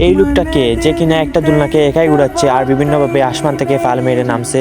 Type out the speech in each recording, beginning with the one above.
এই লোকটা কে যে কিনা একটা দুলনাকে একাই উড়াচ্ছে আর বিভিন্নভাবে আসমান থেকে ফাল মেরে নামছে।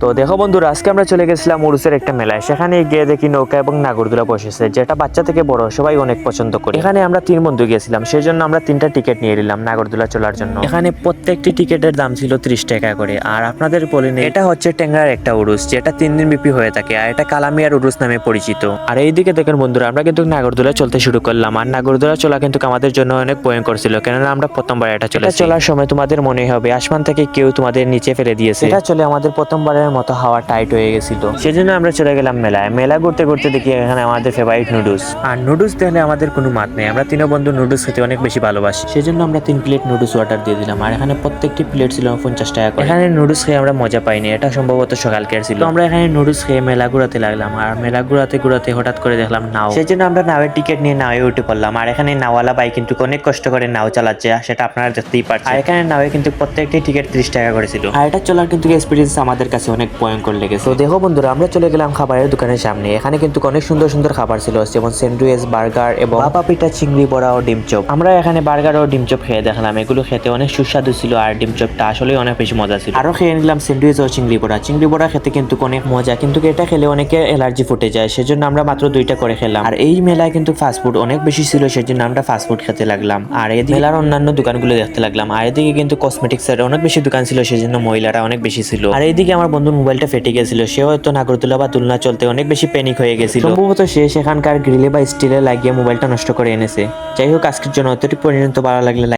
তো দেখো বন্ধুরা, আজকে আমরা চলে গেছিলাম উরুসের একটা মেলায়। সেখানে গিয়ে দেখি নৌকা এবং নাগরদোলা বসেছে, যেটা বাচ্চা থেকে বড় সবাই অনেক পছন্দ করে। এখানে আমরা 3 বন্ধু গেছিলাম, সেই জন্য আমরা 3টা টিকিট নিয়ে নিলাম নাগরদোলা চলার জন্য। এখানে প্রত্যেকটি টিকিটের দাম ছিল 30 টাকা করে। আর আপনাদের বলে নেই, এটা হচ্ছে ট্যাংরার একটা উরুস, যেটা 3 দিন ব্যাপী হয়ে থাকে, আর এটা কালামিয়ার উরুস নামে পরিচিত। আর এইদিকে দেখেন বন্ধুরা, আমরা কিন্তু নাগরদোলা চলতে শুরু করলাম। আর নাগরদোলা চলা কিন্তু আমাদের জন্য অনেক ভয়ঙ্কর ছিল, কেননা আমরা প্রথমবার এটা চলার সময় তোমাদের মনে হবে আসমান থেকে কেউ তোমাদের নিচে ফেলে দিয়েছে। এটা চলে আমাদের প্রথমবারের মতো হাওয়া টাইট হয়ে গেছিল। সেজন্য আমরা চলে গেলাম মেলায়। মেলা ঘুরতে ঘুরতে দেখি এখানে আমাদের ফেভারিট নুডলস। আর নুডলস দেখলে আমাদের কোনো মাত নেই, আমরা 3 বন্ধু নুডলস খেতে অনেক বেশি ভালোবাসি। সেজন্য আমরা 3 প্লেট নুডলস অর্ডার দিয়ে দিলাম। আর এখানে প্রত্যেকটি প্লেট ছিল 50 টাকা করে। এখানে নুডলস খেয়ে আমরা মজা পাইনি, এটা সম্ভবত সকালকার ছিল। তো আমরা এখানে নুডলস খেয়ে মেলা ঘুরাতে লাগলাম। আর মেলা ঘুরাতে ঘুরাতে হঠাৎ করে দেখলাম নাও। সেজন্য আমরা নাওয়ের টিকিট নিয়ে নাওয়ে উঠে পড়লাম। আর এখানে নাওয়ালা ভাই কিন্তু অনেক কষ্ট করে নাও চালাচ্ছে, সেটা আপনারা দেখতেই পাচ্ছেন। আর এখানে নাওয়ে কিন্তু প্রত্যেকটি টিকিট 30 টাকা করে ছিল। আর এটা চলার কিন্তু এক্সপিরিয়েন্স আমাদের কাছে অনেক ভয়ঙ্কর লেগেছে। তো দেখো বন্ধুরা, আমরা চলে গেলাম খাবারের দোকানের সামনে। এখানে কিন্তু অনেক সুন্দর সুন্দর খাবার ছিল, যেমন স্যান্ডউইচ, বার্গার এবং ভাপা পিঠা, চিংড়ি বড়া ও ডিম চপ। আমরা এখানে বার্গার ও ডিম চপ খেয়ে দেখলাম, এগুলো খেতে অনেক সুস্বাদু ছিল। আর ডিম চপটা আসলে অনেক বেশি মজা ছিল। আরো খেয়ে নিলাম স্যান্ডউইচ ও চিংড়ি বড়া। চিংড়ি বড়া খেতে কিন্তু অনেক মজা, কিন্তু এটা খেলে অনেকের অ্যালার্জি ফুটে যায়, সেজন্য আমরা মাত্র 2টা করে খেলাম। আর এই মেলায় কিন্তু ফাস্টফুড অনেক বেশি ছিল, সেজন্য আমরা ফাস্টফুড খেতে লাগলাম। আর এই মেলার অন্যান্য দোকানগুলো দেখতে লাগলাম। আর এদিকে কিন্তু কসমেটিক্সের অনেক বেশি দোকান ছিল, সেজন্য মহিলারা অনেক বেশি ছিল। আর এইদিকে আমার বন্ধুর মোবাইলটা ফেটে গেছিল, সেও হয়তো নাগরদোলা বা দুলনা চলতে অনেক বেশি প্যানিক হয়ে গেছিল। সম্ভবত সে সেখানকার গ্রিলে বা স্টিলে লাগিয়ে মোবাইলটা নষ্ট করে এনেছে। যাই হোক, আজকের জন্য অতটুকু পর্যন্ত ভালো লাগলে